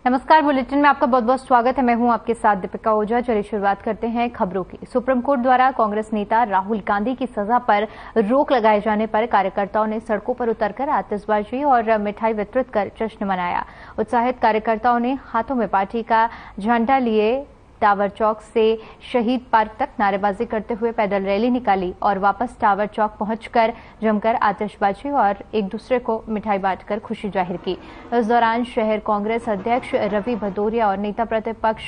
नमस्कार, बुलेटिन में आपका बहुत बहुत स्वागत है। मैं हूं आपके साथ दीपिका ओझा। चलिए शुरुआत करते हैं खबरों की। सुप्रीम कोर्ट द्वारा कांग्रेस नेता राहुल गांधी की सजा पर रोक लगाए जाने पर कार्यकर्ताओं ने सड़कों पर उतरकर आतिशबाजी और मिठाई वितरित कर जश्न मनाया। उत्साहित कार्यकर्ताओं ने हाथों में पार्टी का झंडा लिए टावर चौक से शहीद पार्क तक नारेबाजी करते हुए पैदल रैली निकाली और वापस टावर चौक पहुंचकर जमकर आतिशबाजी और एक दूसरे को मिठाई बांटकर खुशी जाहिर की। इस दौरान शहर कांग्रेस अध्यक्ष रवि भदौरिया और नेता प्रतिपक्ष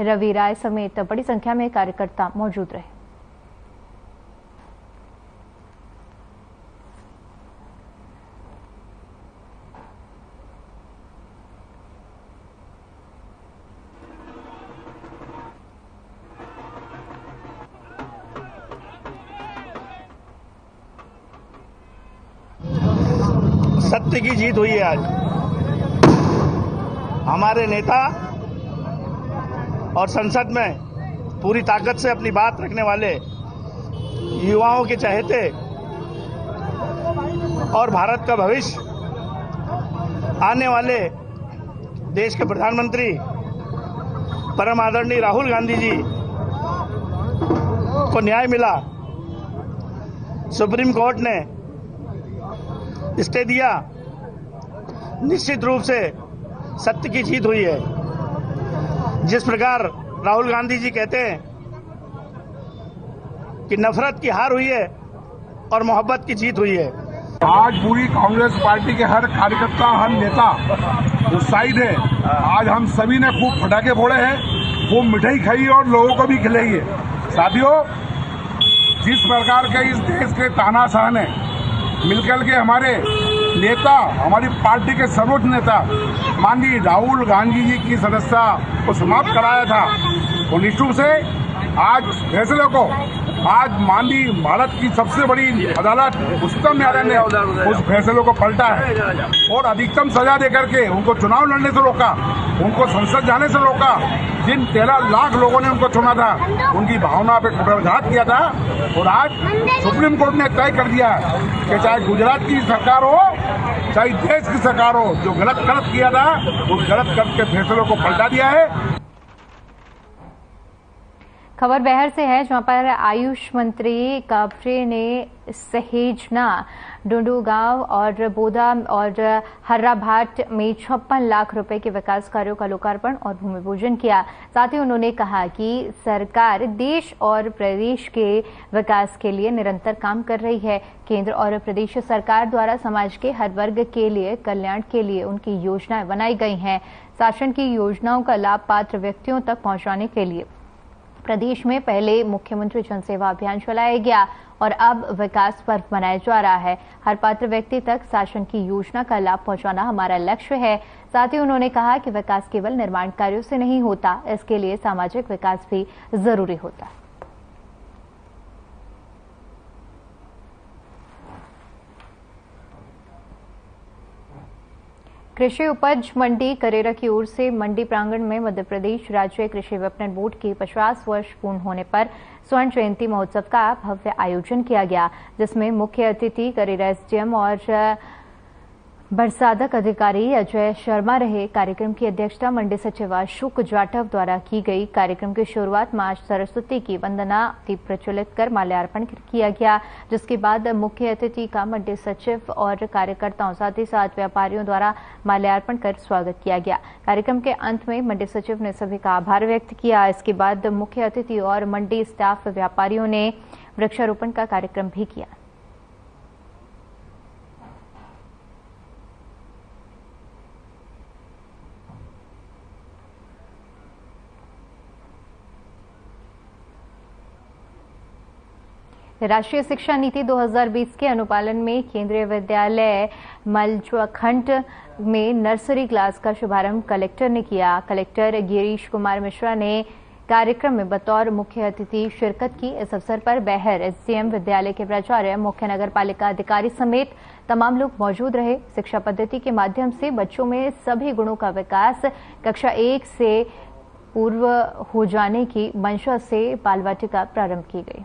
रवि राय समेत बड़ी संख्या में कार्यकर्ता मौजूद रहे। सत्य की जीत हुई है। आज हमारे नेता और संसद में पूरी ताकत से अपनी बात रखने वाले युवाओं के चहेते और भारत का भविष्य आने वाले देश के प्रधानमंत्री परम आदरणीय राहुल गांधी जी को न्याय मिला। सुप्रीम कोर्ट ने स्टे दिया। निश्चित रूप से सत्य की जीत हुई है। जिस प्रकार राहुल गांधी जी कहते हैं कि नफरत की हार हुई है और मोहब्बत की जीत हुई है। आज पूरी कांग्रेस पार्टी के हर कार्यकर्ता, हर नेता उत्साहित है। आज हम सभी ने खूब पटाखे फोड़े हैं, खूब मिठाई खाई और लोगों को भी खिलाई है। साथियों, जिस प्रकार के इस देश के तानाशाह ने मिलकर के हमारे नेता, हमारी पार्टी के सर्वोच्च नेता माननीय राहुल गांधी जी की सदस्यता को समाप्त कराया था, तो निश्चित रूप से आज फैसले को आज माननीय भारत की सबसे बड़ी अदालत उच्चतम न्यायालय ने उस फैसले को पलटा है और अधिकतम सजा देकर के उनको चुनाव लड़ने से रोका, उनको संसद जाने से रोका। जिन 13 लाख लोगों ने उनको चुना था, उनकी भावना पे कुठाराघात किया था। और आज सुप्रीम कोर्ट ने तय कर दिया है कि चाहे गुजरात की सरकार हो, चाहे देश की सरकार हो, जो गलत किया था उस गलत के फैसलों को पलटा दिया है। खबर बहर से है, जहां पर आयुष मंत्री काबरे ने सहेजना, डुंडू गांव और बोदा और हर्राभाट में 56 लाख रुपए के विकास कार्यों का लोकार्पण और भूमि पूजन किया। साथ ही उन्होंने कहा कि सरकार देश और प्रदेश के विकास के लिए निरंतर काम कर रही है। केंद्र और प्रदेश सरकार द्वारा समाज के हर वर्ग के लिए कल्याण के लिए उनकी योजनाएं बनाई गई हैं। शासन की योजनाओं का लाभ पात्र व्यक्तियों तक पहुंचाने के लिए प्रदेश में पहले मुख्यमंत्री जनसेवा अभियान चलाया गया और अब विकास पर्व मनाया जा रहा है। हर पात्र व्यक्ति तक शासन की योजना का लाभ पहुंचाना हमारा लक्ष्य है। साथ ही उन्होंने कहा कि विकास केवल निर्माण कार्यों से नहीं होता, इसके लिए सामाजिक विकास भी जरूरी होता है। कृषि उपज मंडी करेरा की ओर से मंडी प्रांगण में मध्य प्रदेश राज्य कृषि विपणन बोर्ड के 50 वर्ष पूर्ण होने पर स्वर्ण जयंती महोत्सव का भव्य आयोजन किया गया, जिसमें मुख्य अतिथि करेरा एसडीएम और बरसादक अधिकारी अजय शर्मा रहे। कार्यक्रम की अध्यक्षता मंडी सचिव अशोक जाटव द्वारा की गई। कार्यक्रम की शुरुआत मां सरस्वती की वंदना दीप प्रज्वलित कर माल्यार्पण किया गया, जिसके बाद मुख्य अतिथि का मंडी सचिव और कार्यकर्ताओं साथ ही साथ व्यापारियों द्वारा माल्यार्पण कर स्वागत किया गया। कार्यक्रम के अंत में मंडी सचिव ने सभी का आभार व्यक्त किया। इसके बाद मुख्य अतिथि और मंडी स्टाफ व्यापारियों ने वृक्षारोपण का कार्यक्रम भी किया। राष्ट्रीय शिक्षा नीति 2020 के अनुपालन में केंद्रीय विद्यालय मलजखंड में नर्सरी क्लास का शुभारंभ कलेक्टर ने किया। कलेक्टर गिरीश कुमार मिश्रा ने कार्यक्रम में बतौर मुख्य अतिथि शिरकत की। इस अवसर पर बहर एसडीएम विद्यालय के प्राचार्य, मुख्य नगर पालिका अधिकारी समेत तमाम लोग मौजूद रहे। शिक्षा पद्धति के माध्यम से बच्चों में सभी गुणों का विकास कक्षा 1 से पूर्व हो जाने की मंशा से बाल वाटिका प्रारंभ की गई।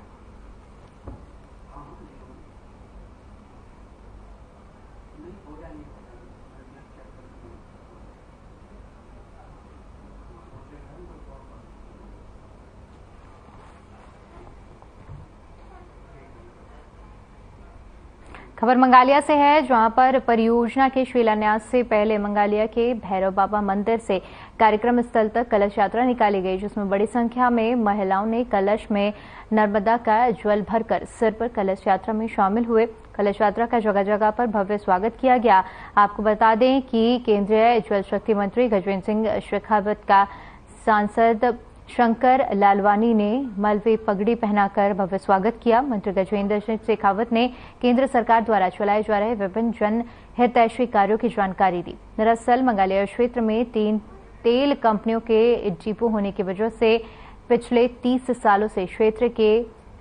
खबर मंगालिया से है, जहां पर परियोजना के शिलान्यास से पहले मंगालिया के भैरव बाबा मंदिर से कार्यक्रम स्थल तक कलश यात्रा निकाली गई, जिसमें बड़ी संख्या में महिलाओं ने कलश में नर्मदा का जल भरकर सिर पर कलश यात्रा में शामिल हुए। कलश यात्रा का जगह जगह पर भव्य स्वागत किया गया। आपको बता दें कि केंद्रीय जल शक्ति मंत्री गजेंद्र सिंह शेखावत का सांसद शंकर लालवानी ने मलबे पगड़ी पहनाकर भव्य स्वागत किया। मंत्री गजेंद्र सिंह शेखावत ने केंद्र सरकार द्वारा चलाए जा रहे विभिन्न जन हितैषी कार्यों की जानकारी दी। दरअसल मंगालिया क्षेत्र में 3 तेल कंपनियों के डिपो होने की वजह से पिछले 30 सालों से क्षेत्र के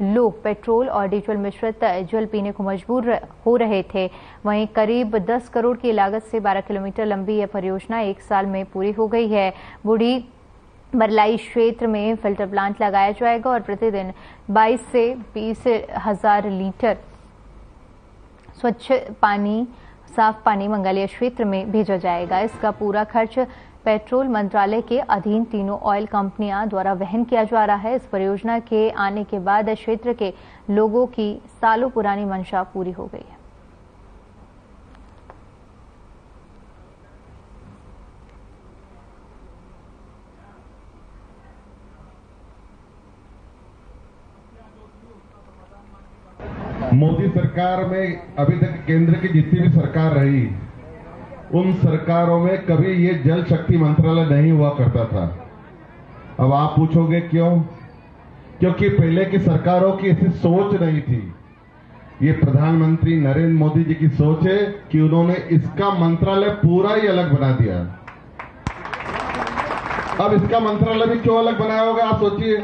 लोग पेट्रोल और डीजल मिश्रित जल पीने को मजबूर हो रहे थे। वहीं करीब 10 करोड़ की लागत से 12 किलोमीटर लंबी यह परियोजना 1 साल में पूरी हो गई है। बूढ़ी बरलाई क्षेत्र में फिल्टर प्लांट लगाया जाएगा और प्रतिदिन 22 से 20 हजार लीटर स्वच्छ पानी, साफ पानी मंगालिया क्षेत्र में भेजा जाएगा। इसका पूरा खर्च पेट्रोल मंत्रालय के अधीन तीनों ऑयल कंपनियां द्वारा वहन किया जा रहा है। इस परियोजना के आने के बाद क्षेत्र के लोगों की सालों पुरानी मंशा पूरी हो गई है। मोदी सरकार में अभी तक केंद्र की जितनी भी सरकार रही, उन सरकारों में कभी ये जल शक्ति मंत्रालय नहीं हुआ करता था। अब आप पूछोगे क्यों? क्योंकि पहले की सरकारों की ऐसी सोच नहीं थी। ये प्रधानमंत्री नरेंद्र मोदी जी की सोच है कि उन्होंने इसका मंत्रालय पूरा ही अलग बना दिया। अब इसका मंत्रालय भी क्यों अलग बनाया होगा, आप सोचिए।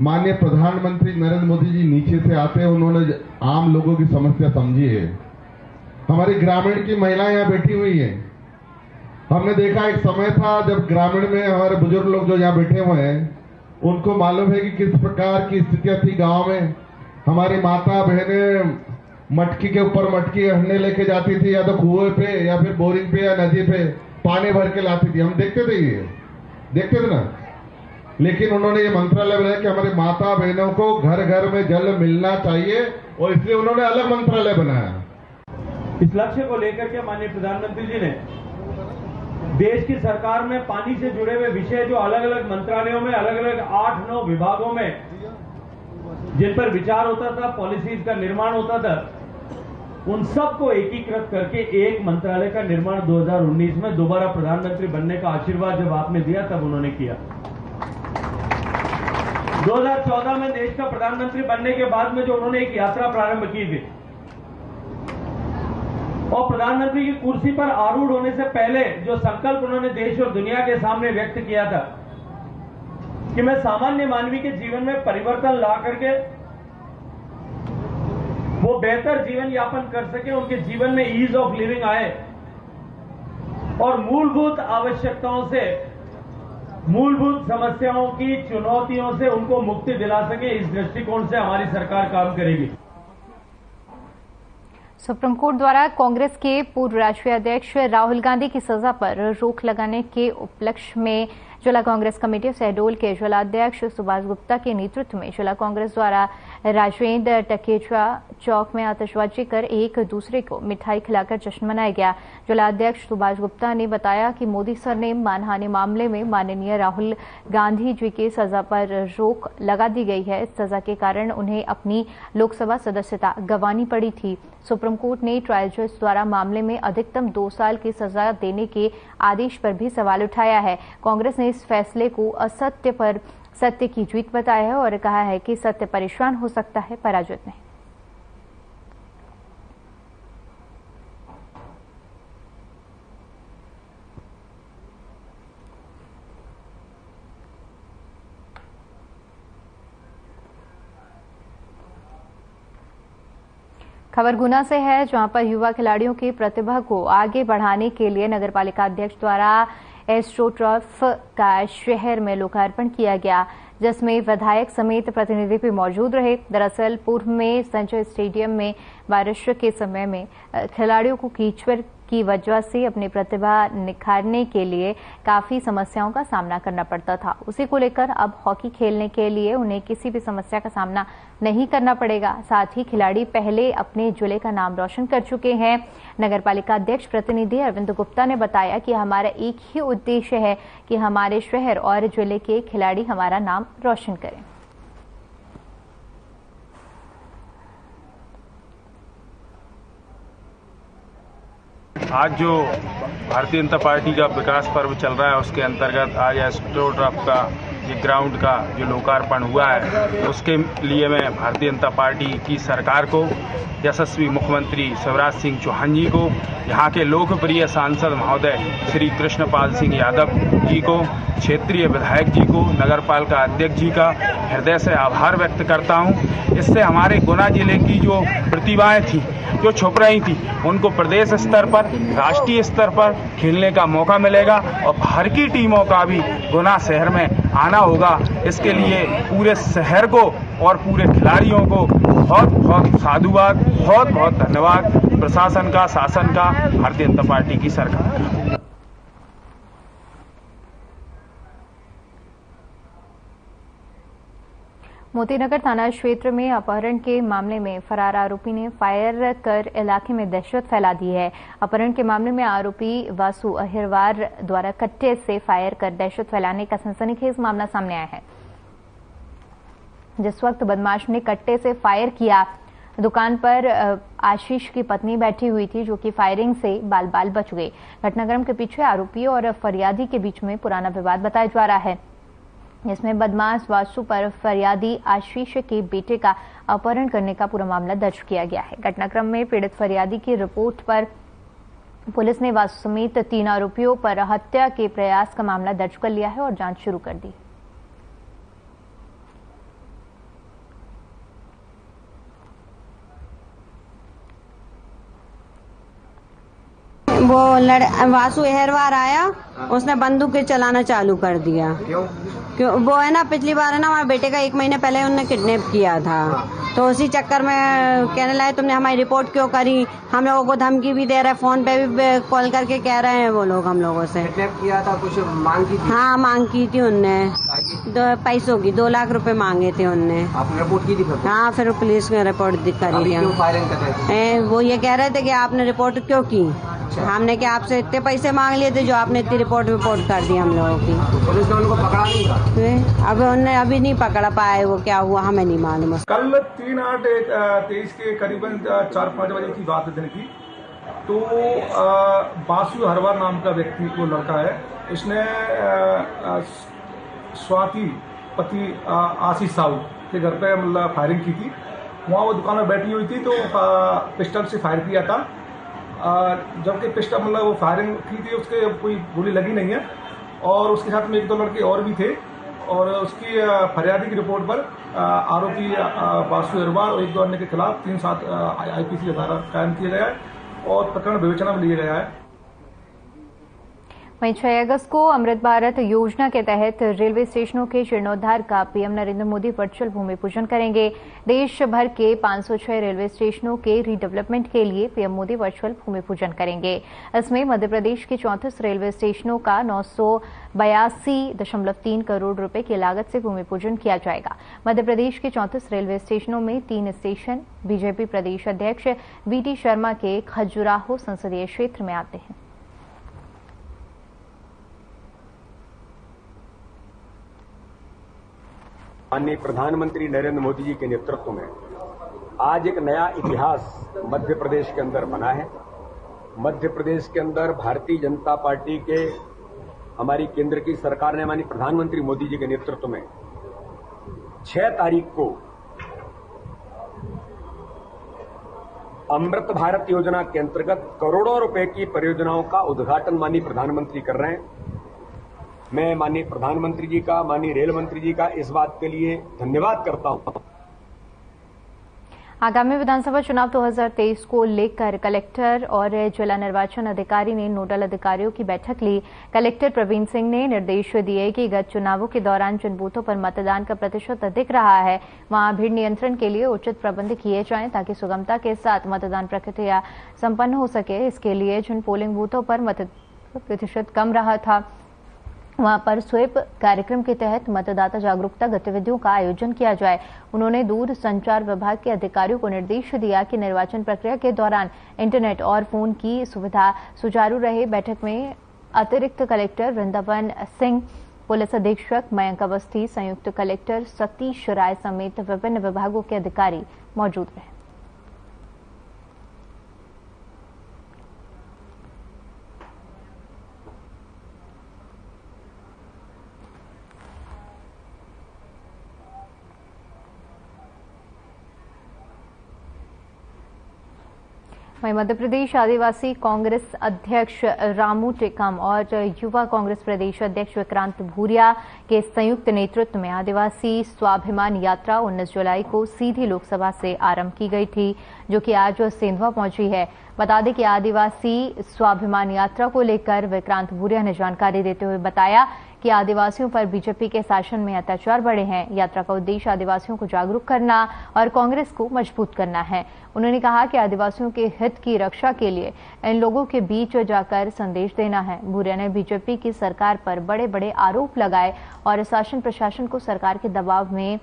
माननीय प्रधानमंत्री नरेंद्र मोदी जी नीचे से आते हैं, उन्होंने आम लोगों की समस्या समझी है। हमारी ग्रामीण की महिलाएं यहाँ बैठी हुई हैं। हमने देखा एक समय था जब ग्रामीण में हमारे बुजुर्ग लोग जो यहाँ बैठे हुए हैं, उनको मालूम है कि किस प्रकार की स्थितियां थी गांव में। हमारी माता बहनें मटकी के ऊपर मटकी हरने लेके जाती थी, या तो कुएं पे या फिर बोरिंग पे या नदी पे पानी भर के लाती थी। हम देखते थे, ये देखते थे ना। लेकिन उन्होंने ये मंत्रालय बनाया कि हमारी माता बहनों को घर घर में जल मिलना चाहिए, और इसलिए उन्होंने अलग मंत्रालय बनाया। इस लक्ष्य को लेकर के माननीय प्रधानमंत्री जी ने देश की सरकार में पानी से जुड़े हुए विषय जो अलग अलग मंत्रालयों में अलग अलग 8-9 विभागों में जिन पर विचार होता था, पॉलिसीज का निर्माण होता था, उन सबको एकीकृत करके एक मंत्रालय का निर्माण 2019 में दोबारा प्रधानमंत्री बनने का आशीर्वाद जब आपने दिया तब उन्होंने किया। 2014 में देश का प्रधानमंत्री बनने के बाद में जो उन्होंने एक यात्रा प्रारंभ की थी, और प्रधानमंत्री की कुर्सी पर आरूढ़ होने से पहले जो संकल्प उन्होंने देश और दुनिया के सामने व्यक्त किया था कि मैं सामान्य मानवी के जीवन में परिवर्तन ला करके वो बेहतर जीवन यापन कर सके, उनके जीवन में ईज ऑफ लिविंग आए और मूलभूत आवश्यकताओं से, मूलभूत समस्याओं की चुनौतियों से उनको मुक्ति दिला सके, इस दृष्टिकोण से हमारी सरकार काम करेगी। सुप्रीम कोर्ट द्वारा कांग्रेस के पूर्व राष्ट्रीय अध्यक्ष राहुल गांधी की सजा पर रोक लगाने के उपलक्ष्य में जिला कांग्रेस कमेटी शहडोल के जिलाध्यक्ष सुभाष गुप्ता के नेतृत्व में जिला कांग्रेस द्वारा राजेंद्र टकेचा चौक में आतिशबाजी कर एक दूसरे को मिठाई खिलाकर जश्न मनाया गया। जिलाध्यक्ष सुभाष गुप्ता ने बताया कि मोदी सर ने मानहानि मामले में माननीय राहुल गांधी जी की सजा पर रोक लगा दी गई है। इस सजा के कारण उन्हें अपनी लोकसभा सदस्यता गंवानी पड़ी थी। सुप्रीम कोर्ट ने ट्रायल जज द्वारा मामले में अधिकतम 2 साल की सजा देने के आदेश पर भी सवाल उठाया है। कांग्रेस ने इस फैसले को असत्य पर सत्य की जीत बताया है और कहा है कि सत्य परेशान हो सकता है, पराजित नहीं। खबर गुना से है, जहां पर युवा खिलाड़ियों की प्रतिभा को आगे बढ़ाने के लिए नगरपालिका अध्यक्ष द्वारा एस्ट्रोटर्फ का शहर में लोकार्पण किया गया, जिसमें विधायक समेत प्रतिनिधि भी मौजूद रहे। दरअसल पूर्व में संजय स्टेडियम में बारिश के समय में खिलाड़ियों को कीचड़ की वजह से अपनी प्रतिभा निखारने के लिए काफी समस्याओं का सामना करना पड़ता था। उसी को लेकर अब हॉकी खेलने के लिए उन्हें किसी भी समस्या का सामना नहीं करना पड़ेगा। साथ ही खिलाड़ी पहले अपने जिले का नाम रोशन कर चुके हैं। नगरपालिका अध्यक्ष प्रतिनिधि अरविंद गुप्ता ने बताया कि हमारा एक ही उद्देश्य है कि हमारे शहर और जिले के खिलाड़ी हमारा नाम रोशन करें। आज जो भारतीय जनता पार्टी का विकास पर्व चल रहा है उसके अंतर्गत आज एस्ट्रो टर्फ का ये ग्राउंड का जो लोकार्पण हुआ है उसके लिए मैं भारतीय जनता पार्टी की सरकार को, यशस्वी मुख्यमंत्री शिवराज सिंह चौहान जी को, यहाँ के लोकप्रिय सांसद महोदय श्री कृष्णपाल सिंह यादव जी को, क्षेत्रीय विधायक जी को, नगरपालिका अध्यक्ष जी का हृदय से आभार व्यक्त करता हूँ। इससे हमारे गुना जिले की जो प्रतिभाएं थी, जो छुप रही थी, उनको प्रदेश स्तर पर, राष्ट्रीय स्तर पर खेलने का मौका मिलेगा और बाहर की टीमों का भी गुना शहर में आना होगा। इसके लिए पूरे शहर को और पूरे खिलाड़ियों को बहुत बहुत साधुवाद, बहुत बहुत धन्यवाद प्रशासन का, शासन का, भारतीय जनता पार्टी की सरकार का। मोतीनगर थाना क्षेत्र में अपहरण के मामले में फरार आरोपी ने फायर कर इलाके में दहशत फैला दी है। अपहरण के मामले में आरोपी वासु अहिरवार द्वारा कट्टे से फायर कर दहशत फैलाने का सनसनीखेज मामला सामने आया है। जिस वक्त बदमाश ने कट्टे से फायर किया, दुकान पर आशीष की पत्नी बैठी हुई थी, जो कि फायरिंग से बाल बाल बच गई। घटनाक्रम के पीछे आरोपी और फरियादी के बीच में पुराना विवाद बताया जा रहा है, जिसमें बदमाश वासु पर फरियादी आशीष के बेटे का अपहरण करने का पूरा मामला दर्ज किया गया है। घटनाक्रम में पीड़ित फरियादी की रिपोर्ट पर पुलिस ने वासु समेत 3 आरोपियों पर हत्या के प्रयास का मामला दर्ज कर लिया है और जांच शुरू कर दी। वो वासु अहिरवार आया, उसने बंदूक चलाना चालू कर दिया। क्यों? वो है ना, पिछली बार है ना हमारे बेटे का 1 महीने पहले उन्होंने किडनैप किया था, तो उसी चक्कर में कहने लगे तुमने हमारी रिपोर्ट क्यों करी। हम लोगों को धमकी भी दे रहे, फोन पे भी कॉल करके कह रहे हैं वो लोग हम लोगों से। किडनैप किया था, कुछ मांग की थी? हाँ, मांग की थी उनने, पैसों की 2 लाख रुपए मांगे थे उनने। आपने रिपोर्ट की थी? हाँ, फिर पुलिस में रिपोर्ट करी। क्यों फायरिंग कर रहे थे? वो ये कह रहे थे कि आपने रिपोर्ट क्यों की। हमने क्या आपसे इतने पैसे मांग लिए थे जो आपने इतनी रिपोर्ट कर दी हम लोगों की। पुलिस ने उनको पकड़ा नहीं था? अब उन्हें अभी नहीं पकड़ पाए, वो क्या हुआ हमें नहीं मालूम। कल 3/8/23 के करीबन 4-5 बजे की बात है दिन की। तो वासु अहिरवार नाम का व्यक्ति, वो लड़का है, इसने स्वाति पति आशीष साहू के घर पे मतलब फायरिंग की थी। वहाँ वो दुकान में बैठी हुई थी तो पिस्टल से फायर किया था। जबकि पिस्टल मतलब वो फायरिंग की थी, उसके कोई गोली लगी नहीं है और उसके साथ में 1-2 लड़के और भी थे। और उसकी फरियादी की रिपोर्ट पर आरोपी वासु अहिरवार और 1-2 अन्य के खिलाफ 3-7 IPC का धारा कायम किया गया है और प्रकरण विवेचना में लिया गया है। वहीं 6 अगस्त को अमृत भारत योजना के तहत रेलवे स्टेशनों के जीर्णोद्धार का पीएम नरेंद्र मोदी वर्चुअल भूमि पूजन करेंगे। देश भर के 506 रेलवे स्टेशनों के रीडेवलपमेंट के लिए पीएम मोदी वर्चुअल भूमि पूजन करेंगे। इसमें मध्य प्रदेश के 34 रेलवे स्टेशनों का 982.3 करोड़ रुपए की लागत से भूमि पूजन किया जाएगा। मध्य प्रदेश के 34 रेलवे स्टेशनों में 3 स्टेशन बीजेपी प्रदेश अध्यक्ष VT शर्मा के खजुराहो संसदीय क्षेत्र में आते हैं। माननीय प्रधानमंत्री नरेंद्र मोदी जी के नेतृत्व में आज एक नया इतिहास मध्य प्रदेश के अंदर बना है। मध्य प्रदेश के अंदर भारतीय जनता पार्टी के हमारी केंद्र की सरकार ने माननीय प्रधानमंत्री मोदी जी के नेतृत्व में 6 तारीख को अमृत भारत योजना के अंतर्गत करोड़ों रुपए की परियोजनाओं का उद्घाटन माननीय प्रधानमंत्री कर रहे हैं। मैं माननीय प्रधानमंत्री जी का, माननीय रेल मंत्री जी का इस बात के लिए धन्यवाद करता हूं। आगामी विधानसभा चुनाव 2023 को लेकर कलेक्टर और जिला निर्वाचन अधिकारी ने नोडल अधिकारियों की बैठक ली। कलेक्टर प्रवीण सिंह ने निर्देश दिए कि गत चुनावों के दौरान जिन बूथों पर मतदान का प्रतिशत अधिक रहा है वहां भीड़ नियंत्रण के लिए उचित प्रबंध किए जाएं ताकि सुगमता के साथ मतदान प्रक्रिया संपन्न हो सके। इसके लिए जिन पोलिंग बूथों पर मतदान प्रतिशत कम रहा था वहां पर स्वीप कार्यक्रम के तहत मतदाता जागरूकता गतिविधियों का आयोजन किया जाए। उन्होंने दूर संचार विभाग के अधिकारियों को निर्देश दिया कि निर्वाचन प्रक्रिया के दौरान इंटरनेट और फोन की सुविधा सुचारू रहे। बैठक में अतिरिक्त कलेक्टर वृंदावन सिंह, पुलिस अधीक्षक मयंक अवस्थी, संयुक्त कलेक्टर सतीश राय समेत विभिन्न विभागों के अधिकारी मौजूद रहे। वहीं मध्य प्रदेश आदिवासी कांग्रेस अध्यक्ष रामू टेकम और युवा कांग्रेस प्रदेश अध्यक्ष विक्रांत भूरिया के संयुक्त नेतृत्व में आदिवासी स्वाभिमान यात्रा 19 जुलाई को सीधी लोकसभा से आरंभ की गई थी, जो कि आज सेंधवा पहुंची है। बता दें कि आदिवासी स्वाभिमान यात्रा को लेकर विक्रांत भूरिया ने जानकारी देते हुए बताया कि आदिवासियों पर बीजेपी के शासन में अत्याचार बढ़े हैं। यात्रा का उद्देश्य आदिवासियों को जागरूक करना और कांग्रेस को मजबूत करना है। उन्होंने कहा कि आदिवासियों के हित की रक्षा के लिए इन लोगों के बीच जाकर संदेश देना है। भूरिया ने बीजेपी की सरकार पर बड़े बड़े आरोप लगाए और शासन प्रशासन को सरकार के दबाव में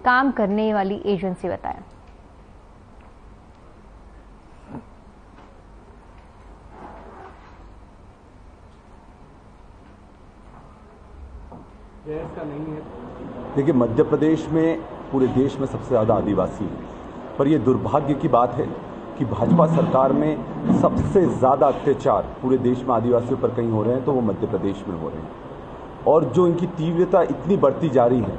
काम करने वाली एजेंसी बताया। देखिए, मध्य प्रदेश में पूरे देश में सबसे ज़्यादा आदिवासी हैं, पर यह दुर्भाग्य की बात है कि भाजपा सरकार में सबसे ज़्यादा अत्याचार पूरे देश में आदिवासियों पर कहीं हो रहे हैं तो वो मध्य प्रदेश में हो रहे हैं। और जो इनकी तीव्रता इतनी बढ़ती जा रही है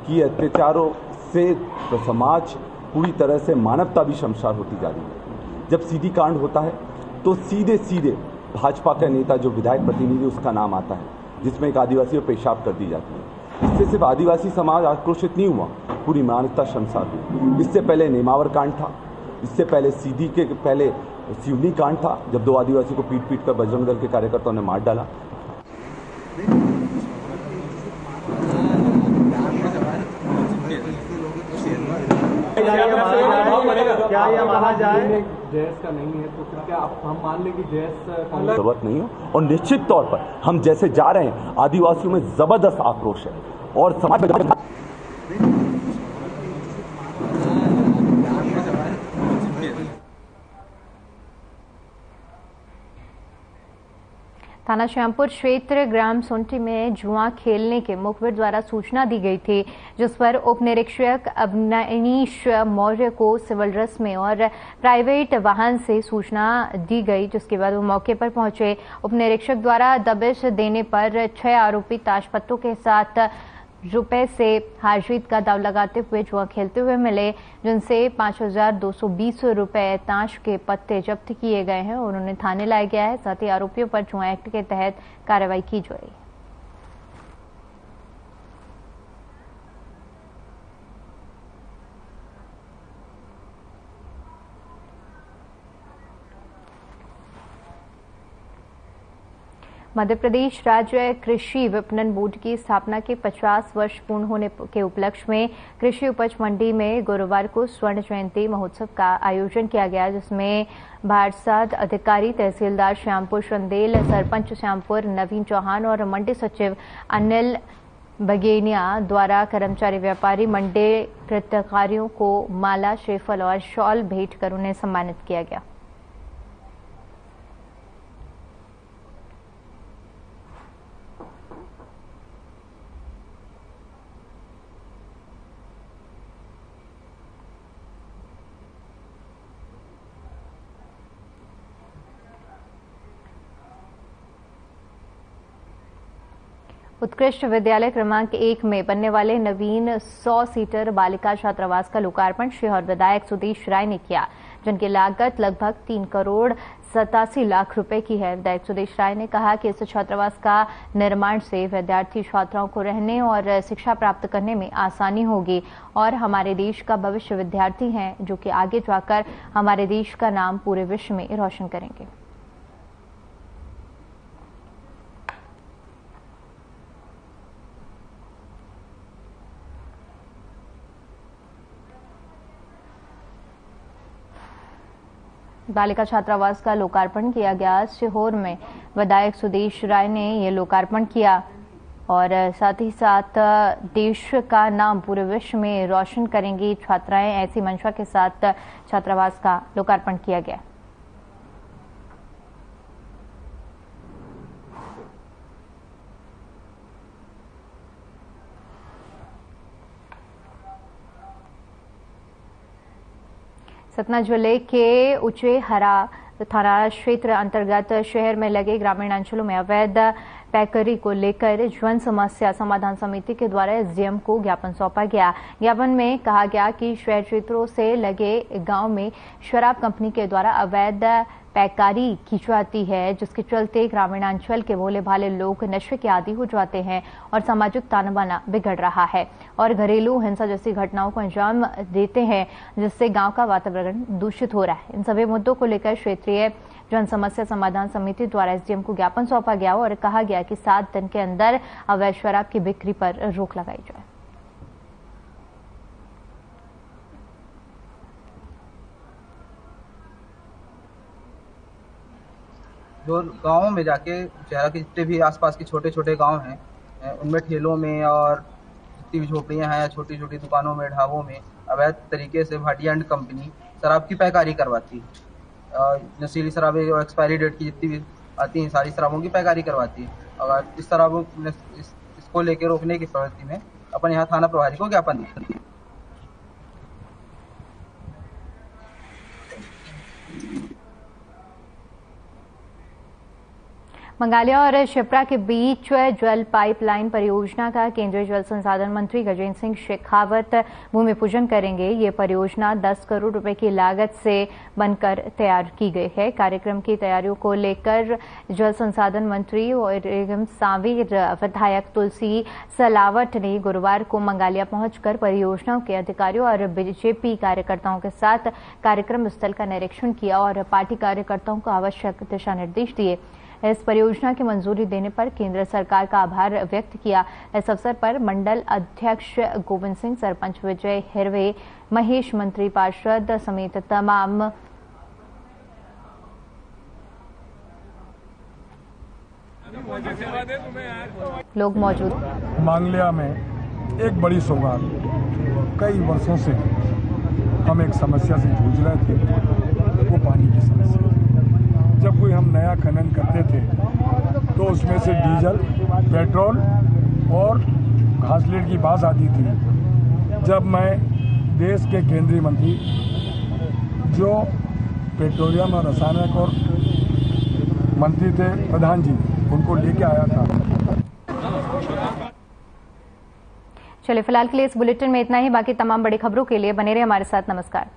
कि अत्याचारों से तो समाज पूरी तरह से मानवता भी शर्मसार होती जा रही है। जब सीधी कांड होता है तो सीधे सीधे भाजपा का नेता जो विधायक प्रतिनिधि उसका नाम आता है, जिसमें एक आदिवासी पर पेशाब कर दी जाती है। इससे सिर्फ आदिवासी समाज आक्रोशित नहीं हुआ, पूरी मानवता शर्मसार हुई। इससे पहले नेमावर कांड था, इससे पहले सीधी के पहले सिवनी कांड था, जब 2 आदिवासी को पीट पीट कर बजरंग दल के कार्यकर्ताओं ने मार डाला। क्या ये माना जाए जैस का नहीं है तो क्या हम मान लें कि जैस जरूरत नहीं हो। और निश्चित तौर पर हम जैसे जा रहे हैं, आदिवासियों में जबरदस्त आक्रोश है और समाज में थाना श्यामपुर क्षेत्र ग्राम सुंटी में जुआ खेलने के मुखबिर द्वारा सूचना दी गई थी, जिस पर उप निरीक्षक अवनीश मौर्य को सिविल ड्रेस में और प्राइवेट वाहन से सूचना दी गई, जिसके बाद वो मौके पर पहुंचे। उप निरीक्षक द्वारा दबिश देने पर 6 आरोपी ताशपत्तों के साथ रुपए से हार जीत का दाव लगाते हुए जुआ खेलते हुए मिले, जिनसे 5,220 रुपए ताश के पत्ते जब्त किए गए हैं और उन्हें थाने लाया गया है। साथ ही आरोपियों पर जुआ एक्ट के तहत कार्रवाई की जा रही है। मध्य प्रदेश राज्य कृषि विपणन बोर्ड की स्थापना के 50 वर्ष पूर्ण होने के उपलक्ष्य में कृषि उपज मंडी में गुरुवार को स्वर्ण जयंती महोत्सव का आयोजन किया गया, जिसमें भाड़साद अधिकारी तहसीलदार श्यामपुर चंदेल, सरपंच श्यामपुर नवीन चौहान और मंडी सचिव अनिल बगेनिया द्वारा कर्मचारी व्यापारी मंडी कृतकारियों को माला, श्रीफल और शॉल भेंट कर उन्हें सम्मानित किया गया। उत्कृष्ट विद्यालय क्रमांक 1 में बनने वाले नवीन 100 सीटर बालिका छात्रावास का लोकार्पण शहर विधायक सुदेश राय ने किया। जिनकी लागत लगभग 3 करोड़ 87 लाख रुपए की है। विधायक सुदेश राय ने कहा कि इस छात्रावास का निर्माण से विद्यार्थी छात्राओं को रहने और शिक्षा प्राप्त करने में आसानी होगी और हमारे देश का भविष्य विद्यार्थी हैं, जो कि आगे जाकर हमारे देश का नाम पूरे विश्व में रोशन करेंगे। बालिका छात्रावास का लोकार्पण किया गया। सीहोर में विधायक सुदेश राय ने ये लोकार्पण किया और साथ ही साथ देश का नाम पूरे विश्व में रोशन करेंगी छात्राएं, ऐसी मंशा के साथ छात्रावास का लोकार्पण किया गया। सतना जिले के उचेहरा थाना क्षेत्र अंतर्गत शहर में लगे ग्रामीण अंचलों में अवैध पैकरी को लेकर जन समस्या समाधान समिति के द्वारा एसडीएम को ज्ञापन सौंपा गया। ज्ञापन में कहा गया कि शहर क्षेत्रों से लगे गांव में शराब कंपनी के द्वारा अवैध पैकारी की जाती है, जिसके चलते ग्रामीणांचल के भोले भाले लोग नशे के आदी हो जाते हैं और सामाजिक तानाबाना बिगड़ रहा है और घरेलू हिंसा जैसी घटनाओं को अंजाम देते हैं, जिससे गांव का वातावरण दूषित हो रहा है। इन सभी मुद्दों को लेकर क्षेत्रीय जन समस्या समाधान समिति द्वारा एसडीएम को ज्ञापन सौंपा गया और कहा गया कि 7 दिन के अंदर अवैध शराब की बिक्री पर रोक लगाई जाए। जो गांवों में जाके शहर के जितने भी आसपास के छोटे छोटे गांव हैं उनमें ठेलों में और जितनी भी झोपड़ियां हैं, छोटी छोटी दुकानों में, ढाबों में अवैध तरीके से भाटिया एंड कंपनी शराब की पैकारी करवाती है। नशीली शराबें जो एक्सपायरी डेट की जितनी भी आती हैं सारी शराबों की पैकारी करवाती है। अगर इस शराबों इसको लेकर रोकने की प्रवृत्ति में अपन यहाँ थाना प्रभारी को ज्ञापन दिया। मंगालिया और शिप्रा के बीच जल पाइपलाइन परियोजना का केंद्रीय जल संसाधन मंत्री गजेंद्र सिंह शेखावत भूमि पूजन करेंगे। ये परियोजना 10 करोड़ रुपए की लागत से बनकर तैयार की गई है। कार्यक्रम की तैयारियों को लेकर जल संसाधन मंत्री और सांवेर विधायक तुलसी सलावट ने गुरुवार को मंगालिया पहुंचकर परियोजनाओं के अधिकारियों और बीजेपी कार्यकर्ताओं के साथ कार्यक्रम स्थल का निरीक्षण किया और पार्टी कार्यकर्ताओं को आवश्यक दिशा निर्देश दिए। इस परियोजना की मंजूरी देने पर केंद्र सरकार का आभार व्यक्त किया। इस अवसर पर मंडल अध्यक्ष गोविंद सिंह, सरपंच विजय हिरवे, महेश मंत्री पार्षद समेत तमाम लोग मौजूद। मंगालिया में एक बड़ी सौगात, कई वर्षों से हम एक समस्या से जूझ रहे थे, वो पानी की समस्या। जब कोई हम नया खनन करते थे तो उसमें से डीजल, पेट्रोल और घासलेट की बात आती थी। जब मैं देश के केंद्रीय मंत्री जो पेट्रोलियम और रासायनिक और मंत्री थे प्रधान जी, उनको लेके आया था। चलिए फिलहाल के लिए इस बुलेटिन में इतना ही। बाकी तमाम बड़ी खबरों के लिए बने रहे हमारे साथ। नमस्कार।